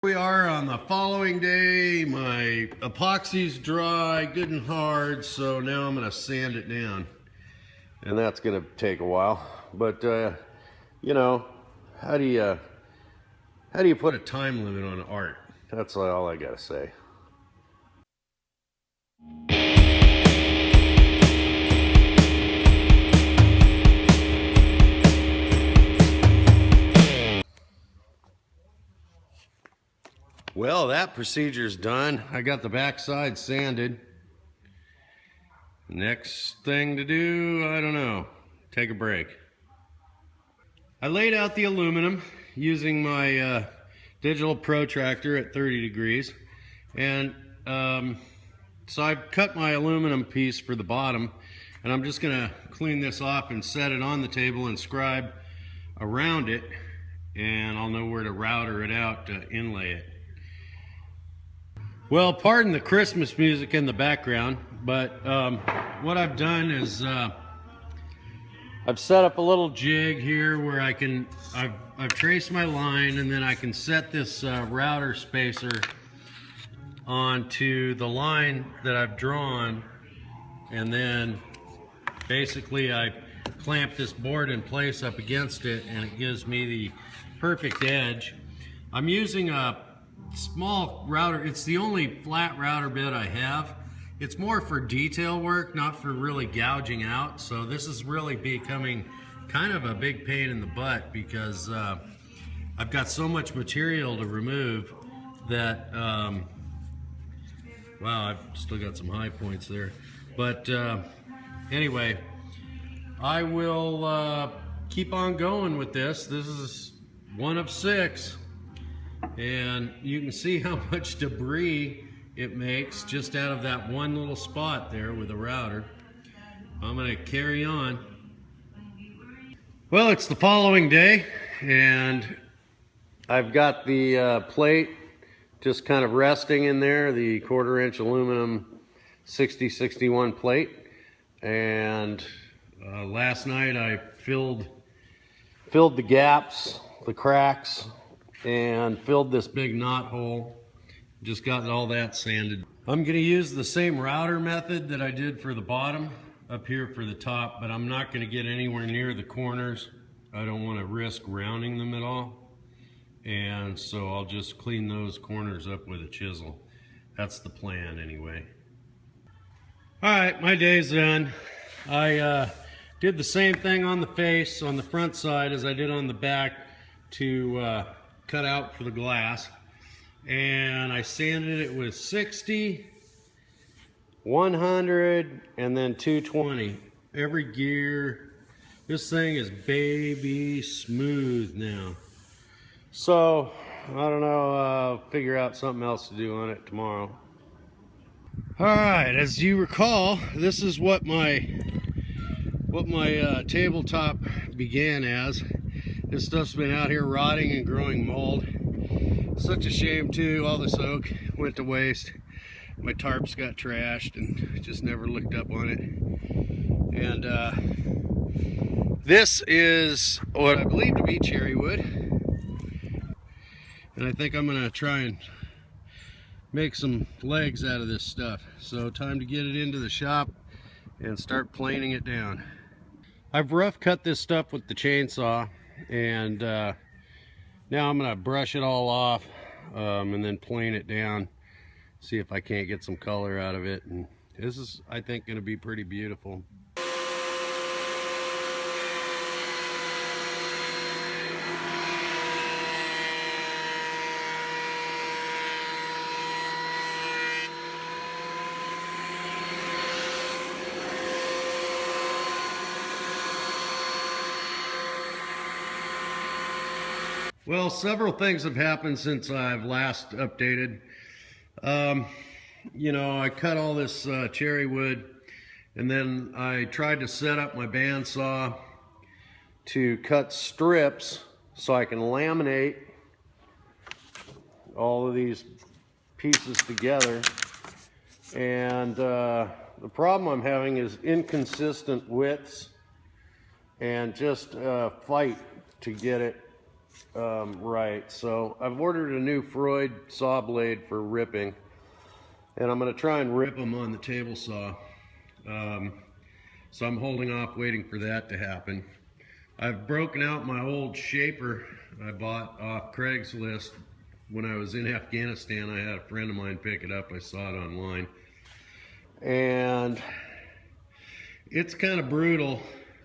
We are on the following day. My epoxy's dry, good and hard, so now I'm gonna sand it down. And that's gonna take a while. But you know, how do you put a time limit on art? That's all I gotta say. Well, that procedure's done. I got the backside sanded. Next thing to do, I don't know, take a break. I laid out the aluminum using my digital protractor at 30 degrees. And so I've cut my aluminum piece for the bottom, and I'm just gonna clean this off and set it on the table and scribe around it, and I'll know where to router it out to inlay it. Well, pardon the Christmas music in the background, but what I've done is I've set up a little jig here where I've traced my line, and then I can set this router spacer onto the line that I've drawn, and then basically I clamp this board in place up against it, and it gives me the perfect edge. I'm using a small router. It's the only flat router bit I have. It's more for detail work, not for really gouging out. So this is really becoming kind of a big pain in the butt because I've got so much material to remove that wow, I've still got some high points there. But anyway, I will keep on going with this. This is one of 6. And you can see how much debris it makes just out of that one little spot there with the router. I'm going to carry on. Well, it's the following day, and I've got the plate just kind of resting in there, the 1/4 inch aluminum 6061 plate. And last night I filled the gaps, the cracks, and filled this big knot hole. Just got all that sanded. I'm going to use the same router method that I did for the bottom up here for the top, but I'm not going to get anywhere near the corners. I don't want to risk rounding them at all, and so I'll just clean those corners up with a chisel. That's the plan anyway. Alright, my day's done. I did the same thing on the face on the front side as I did on the back to cut out for the glass, and I sanded it with 60, 100, and then 220. Every gear. This thing is baby smooth now. So I don't know, I'll figure out something else to do on it tomorrow. Alright, as you recall, this is what my tabletop began as. This stuff's been out here rotting and growing mold. Such a shame too, all this oak went to waste. My tarps got trashed and just never looked up on it. And this is what I believe to be cherry wood. And I think I'm gonna try and make some legs out of this stuff. So time to get it into the shop and start planing it down. I've rough cut this stuff with the chainsaw, and now I'm gonna brush it all off and then plane it down, see if I can't get some color out of it. And this is, I think, gonna be pretty beautiful. Well, several things have happened since I've last updated. You know, I cut all this cherry wood, and then I tried to set up my bandsaw to cut strips so I can laminate all of these pieces together. And the problem I'm having is inconsistent widths and just fight to get it right. So I've ordered a new Freud saw blade for ripping, and I'm going to try and rip them on the table saw. So I'm holding off waiting for that to happen. I've broken out my old shaper I bought off Craigslist when I was in Afghanistan. I had a friend of mine pick it up. I saw it online. And it's kind of brutal,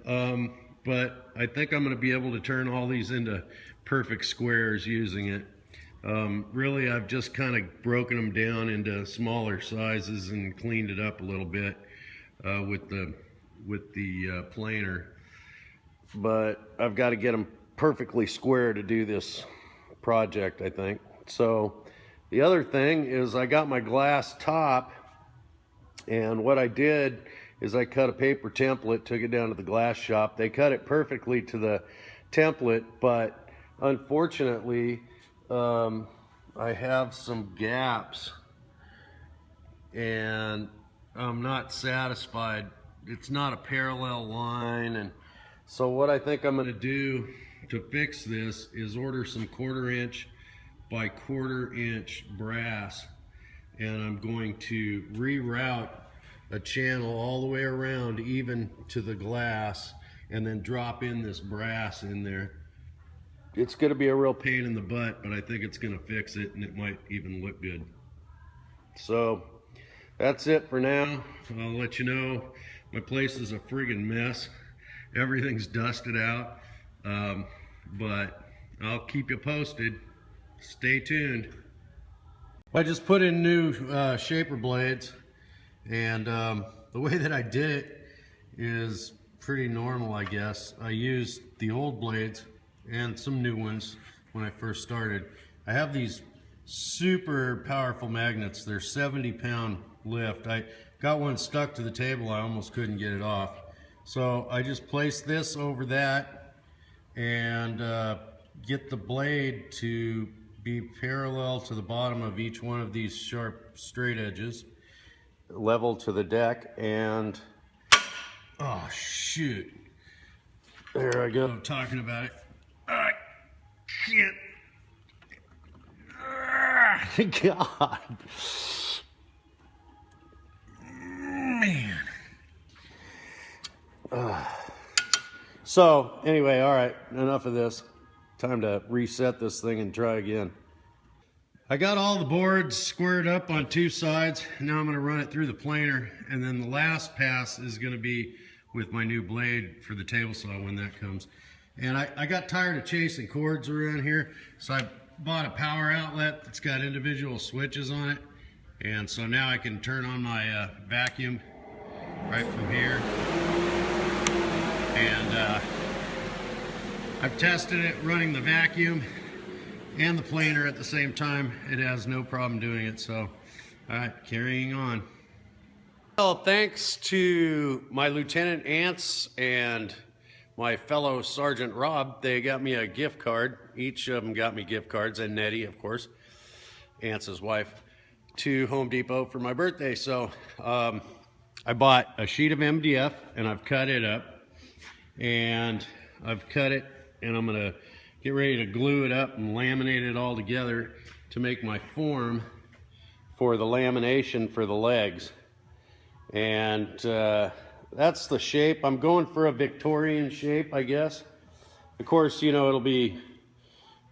but I think I'm going to be able to turn all these into perfect squares using it. Really, I've just kind of broken them down into smaller sizes and cleaned it up a little bit with the planer. But I've got to get them perfectly square to do this project, I think. So the other thing is I got my glass top, and what I did is I cut a paper template, took it down to the glass shop. They cut it perfectly to the template, but unfortunately I have some gaps and I'm not satisfied. It's not a parallel line, and so what I think I'm going to do to fix this is order some 1/4 inch by 1/4 inch brass, and I'm going to reroute a channel all the way around even to the glass and then drop in this brass in there. It's going to be a real pain in the butt, but I think it's going to fix it, and it might even look good. So that's it for now. I'll let you know my place is a friggin' mess. Everything's dusted out, but I'll keep you posted. Stay tuned. I just put in new shaper blades, and the way that I did it is pretty normal, I guess. I used the old blades and some new ones when I first started. I have these super powerful magnets. They're 70-pound lift. I got one stuck to the table. I almost couldn't get it off. So I just place this over that and get the blade to be parallel to the bottom of each one of these sharp straight edges, level to the deck, and oh shoot, there I go, I'm talking about it. Shit. God. Man. So anyway, all right, enough of this. Time to reset this thing and try again. I got all the boards squared up on 2 sides. Now I'm going to run it through the planer, and then the last pass is going to be with my new blade for the table saw when that comes. And I got tired of chasing cords around here, so I bought a power outlet that's got individual switches on it. And so now I can turn on my vacuum right from here. And I've tested it running the vacuum and the planer at the same time. It has no problem doing it. So, all right, carrying on. Well, thanks to my Lieutenant Ants and my fellow Sergeant Rob, they got me a gift card. Each of them got me gift cards, and Nettie, of course, Ants' wife, to Home Depot for my birthday. So I bought a sheet of MDF, and I've cut it up. And I've cut it, and I'm gonna get ready to glue it up and laminate it all together to make my form for the lamination for the legs. And that's the shape. I'm going for a Victorian shape, I guess. Of course, you know, it'll be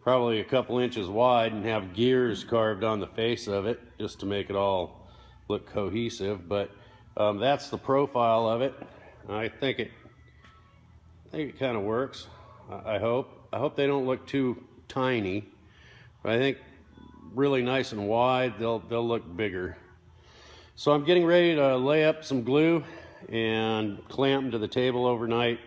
probably a couple inches wide and have gears carved on the face of it just to make it all look cohesive. But that's the profile of it. I think it kind of works. I hope they don't look too tiny. But I think really nice and wide, they'll look bigger. So I'm getting ready to lay up some glue and clamp them to the table overnight,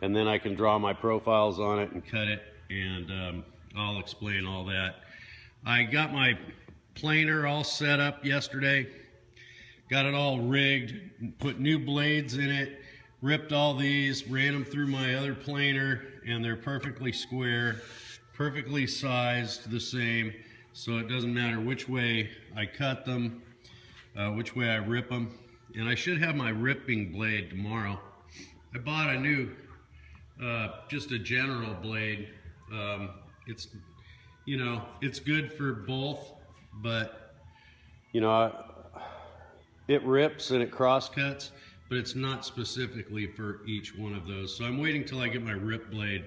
and then I can draw my profiles on it and cut it, and I'll explain all that. I got my planer all set up yesterday, got it all rigged, put new blades in it, ripped all these, ran them through my other planer, and they're perfectly square, perfectly sized the same, so it doesn't matter which way I cut them, which way I rip them. And I should have my ripping blade tomorrow. I bought a new, just a general blade it's, you know, it's good for both, but, you know, it rips and it cross cuts, but it's not specifically for each one of those. So I'm waiting till I get my rip blade,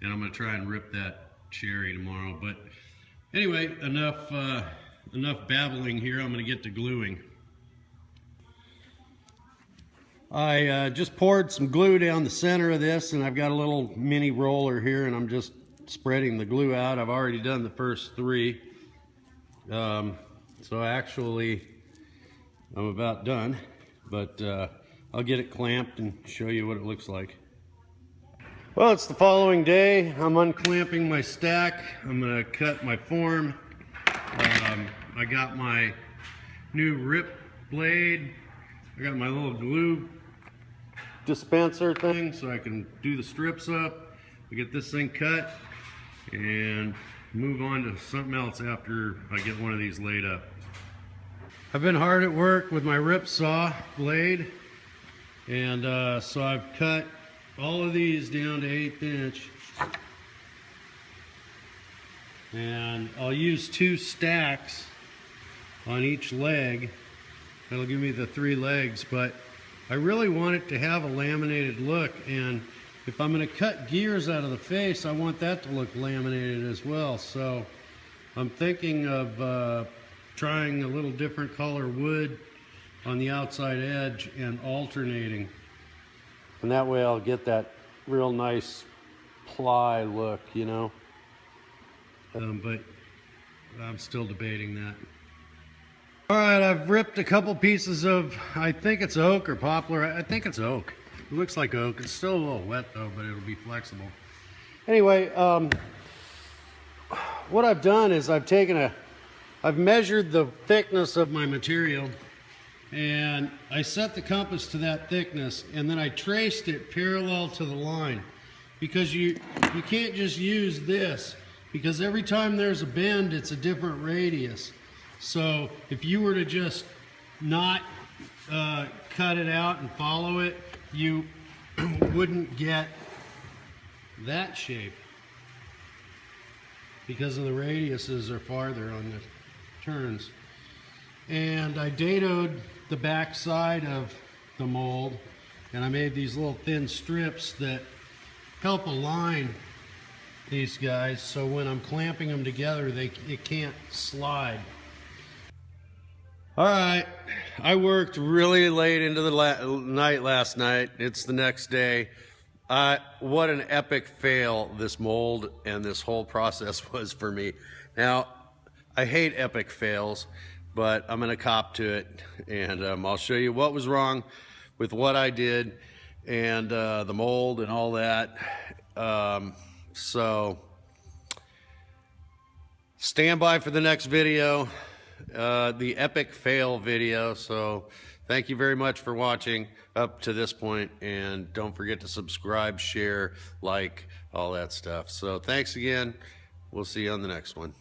and I'm gonna try and rip that cherry tomorrow. But anyway, enough babbling here. I'm gonna get to gluing. I just poured some glue down the center of this, and I've got a little mini roller here, and I'm just spreading the glue out. I've already done the first 3. So actually, I'm about done, but I'll get it clamped and show you what it looks like. Well, it's the following day. I'm unclamping my stack. I'm gonna cut my form. I got my new rip blade. I got my little glue dispenser thing so I can do the strips up. We get this thing cut and move on to something else after I get one of these laid up. I've been hard at work with my rip saw blade, and so I've cut all of these down to 1/8 inch, and I'll use 2 stacks on each leg. That'll give me the 3 legs, but I really want it to have a laminated look, and if I'm going to cut gears out of the face, I want that to look laminated as well. So I'm thinking of trying a little different color wood on the outside edge and alternating. And that way I'll get that real nice ply look, you know. But I'm still debating that. All right, I've ripped a couple pieces of, I think it's oak or poplar. I think it's oak. It looks like oak. It's still a little wet though, but it'll be flexible. Anyway, what I've done is I've measured the thickness of my material, and I set the compass to that thickness, and then I traced it parallel to the line, because you can't just use this, because every time there's a bend, it's a different radius. So if you were to just not cut it out and follow it, you wouldn't get that shape, because of the radiuses are farther on the turns. And I dadoed the back side of the mold, and I made these little thin strips that help align these guys, so when I'm clamping them together, it can't slide. All right, I worked really late into the night last night. It's the next day. What an epic fail this mold and this whole process was for me. Now, I hate epic fails, but I'm gonna cop to it, and I'll show you what was wrong with what I did and the mold and all that. So stand by for the next video, the epic fail video. So thank you very much for watching up to this point, and don't forget to subscribe, share, like, all that stuff. So thanks again. We'll see you on the next one.